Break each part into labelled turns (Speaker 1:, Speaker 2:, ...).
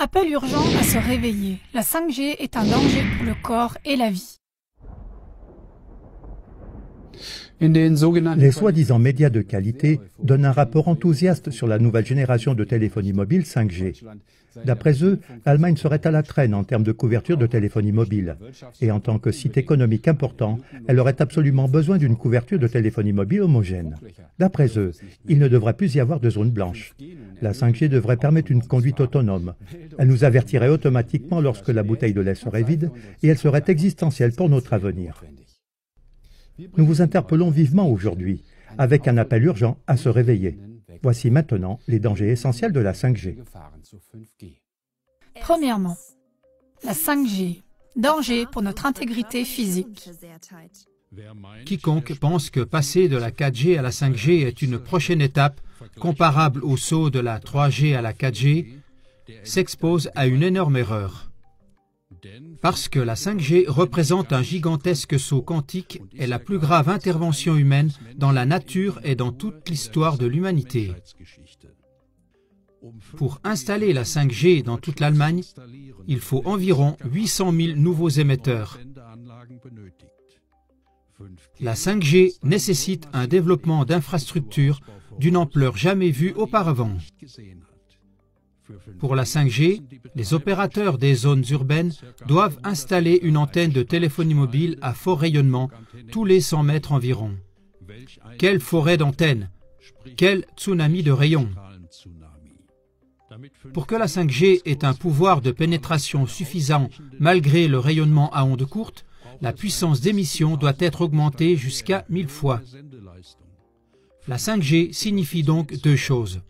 Speaker 1: Appel urgent à se réveiller. La 5G est un danger pour le corps et la vie.
Speaker 2: Les soi-disant médias de qualité donnent un rapport enthousiaste sur la nouvelle génération de téléphonie mobile 5G. D'après eux, l'Allemagne serait à la traîne en termes de couverture de téléphonie mobile. Et en tant que site économique important, elle aurait absolument besoin d'une couverture de téléphonie mobile homogène. D'après eux, il ne devrait plus y avoir de zone blanche. La 5G devrait permettre une conduite autonome. Elle nous avertirait automatiquement lorsque la bouteille de lait serait vide et elle serait existentielle pour notre avenir. Nous vous interpellons vivement aujourd'hui, avec un appel urgent à se réveiller. Voici maintenant les dangers essentiels de la 5G.
Speaker 1: Premièrement, la 5G, danger pour notre intégrité physique.
Speaker 3: Quiconque pense que passer de la 4G à la 5G est une prochaine étape comparable au saut de la 3G à la 4G s'expose à une énorme erreur. Parce que la 5G représente un gigantesque saut quantique et la plus grave intervention humaine dans la nature et dans toute l'histoire de l'humanité. Pour installer la 5G dans toute l'Allemagne, il faut environ 800 000 nouveaux émetteurs. La 5G nécessite un développement d'infrastructures d'une ampleur jamais vue auparavant. Pour la 5G, les opérateurs des zones urbaines doivent installer une antenne de téléphonie mobile à fort rayonnement tous les 100 mètres environ. Quelle forêt d'antennes! Quel tsunami de rayons! Pour que la 5G ait un pouvoir de pénétration suffisant malgré le rayonnement à ondes courtes, la puissance d'émission doit être augmentée jusqu'à 1000 fois. La 5G signifie donc deux choses.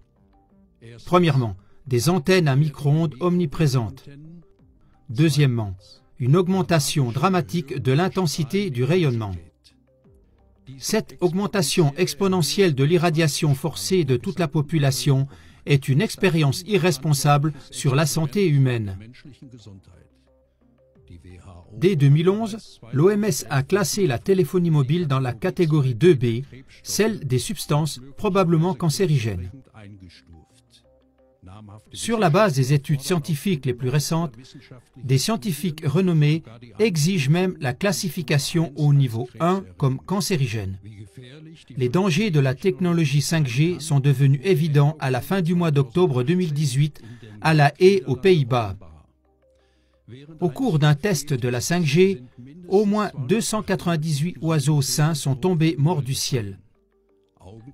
Speaker 3: Premièrement, des antennes à micro-ondes omniprésentes. Deuxièmement, une augmentation dramatique de l'intensité du rayonnement. Cette augmentation exponentielle de l'irradiation forcée de toute la population est une expérience irresponsable sur la santé humaine. Dès 2011, l'OMS a classé la téléphonie mobile dans la catégorie 2B, celle des substances probablement cancérigènes. Sur la base des études scientifiques les plus récentes, des scientifiques renommés exigent même la classification au niveau 1 comme cancérigène. Les dangers de la technologie 5G sont devenus évidents à la fin du mois d'octobre 2018 à La Haye, aux Pays-Bas. Au cours d'un test de la 5G, au moins 298 oiseaux sains sont tombés morts du ciel.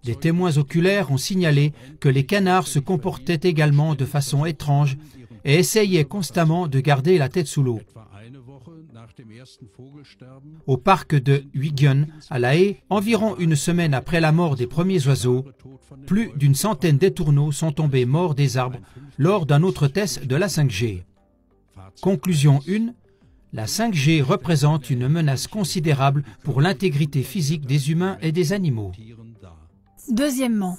Speaker 3: Des témoins oculaires ont signalé que les canards se comportaient également de façon étrange et essayaient constamment de garder la tête sous l'eau. Au parc de Huygen, à La Haye, environ une semaine après la mort des premiers oiseaux, plus d'une centaine d'étourneaux sont tombés morts des arbres lors d'un autre test de la 5G. Conclusion 1. La 5G représente une menace considérable pour l'intégrité physique des humains et des animaux.
Speaker 1: Deuxièmement,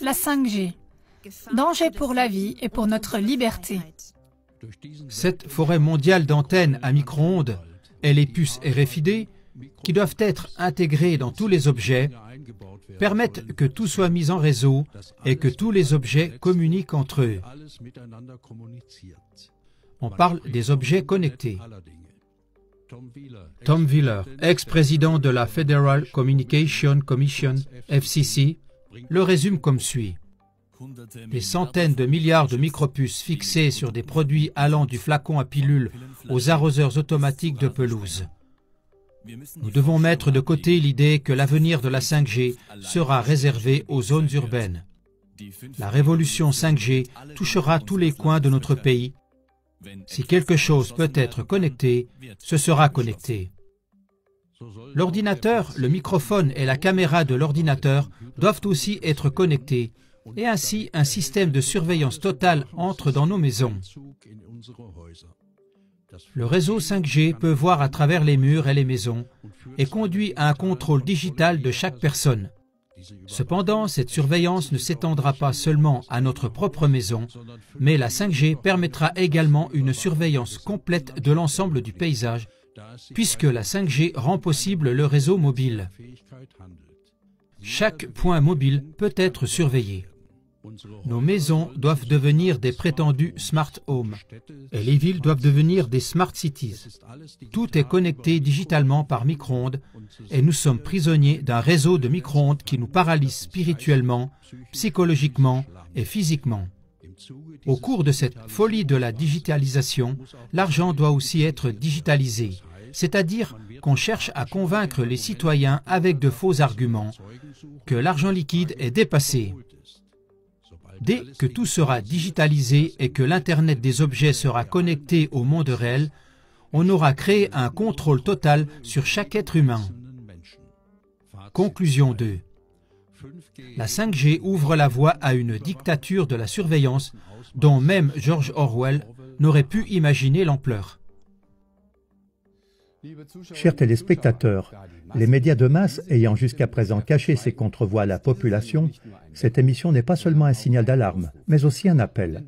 Speaker 1: la 5G, danger pour la vie et pour notre liberté.
Speaker 3: Cette forêt mondiale d'antennes à micro-ondes et les puces RFID, qui doivent être intégrées dans tous les objets, permettent que tout soit mis en réseau et que tous les objets communiquent entre eux. On parle des objets connectés. Tom Wheeler, ex-président de la Federal Communication Commission, FCC, le résume comme suit. Des centaines de milliards de micropuces fixées sur des produits allant du flacon à pilule aux arroseurs automatiques de pelouse. Nous devons mettre de côté l'idée que l'avenir de la 5G sera réservé aux zones urbaines. La révolution 5G touchera tous les coins de notre pays. Si quelque chose peut être connecté, ce sera connecté. L'ordinateur, le microphone et la caméra de l'ordinateur doivent aussi être connectés, et ainsi un système de surveillance totale entre dans nos maisons. Le réseau 5G peut voir à travers les murs et les maisons et conduit à un contrôle digital de chaque personne. Cependant, cette surveillance ne s'étendra pas seulement à notre propre maison, mais la 5G permettra également une surveillance complète de l'ensemble du paysage, puisque la 5G rend possible le réseau mobile. Chaque point mobile peut être surveillé. Nos maisons doivent devenir des prétendus smart homes et les villes doivent devenir des smart cities. Tout est connecté digitalement par micro-ondes et nous sommes prisonniers d'un réseau de micro-ondes qui nous paralyse spirituellement, psychologiquement et physiquement. Au cours de cette folie de la digitalisation, l'argent doit aussi être digitalisé, c'est-à-dire qu'on cherche à convaincre les citoyens avec de faux arguments que l'argent liquide est dépassé. Dès que tout sera digitalisé et que l'Internet des objets sera connecté au monde réel, on aura créé un contrôle total sur chaque être humain. Conclusion 2. La 5G ouvre la voie à une dictature de la surveillance dont même George Orwell n'aurait pu imaginer l'ampleur.
Speaker 2: Chers téléspectateurs, les médias de masse ayant jusqu'à présent caché ces contrevoix à la population, cette émission n'est pas seulement un signal d'alarme, mais aussi un appel.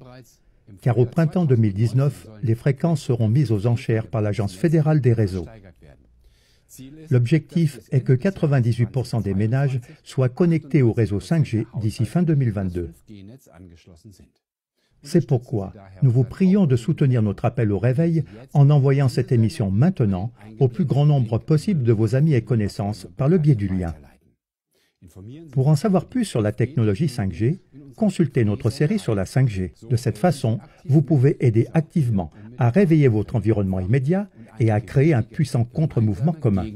Speaker 2: Car au printemps 2019, les fréquences seront mises aux enchères par l'Agence fédérale des réseaux. L'objectif est que 98% des ménages soient connectés au réseau 5G d'ici fin 2022. C'est pourquoi nous vous prions de soutenir notre appel au réveil en envoyant cette émission maintenant au plus grand nombre possible de vos amis et connaissances par le biais du lien. Pour en savoir plus sur la technologie 5G, consultez notre série sur la 5G. De cette façon, vous pouvez aider activement à réveiller votre environnement immédiat et à créer un puissant contre-mouvement commun.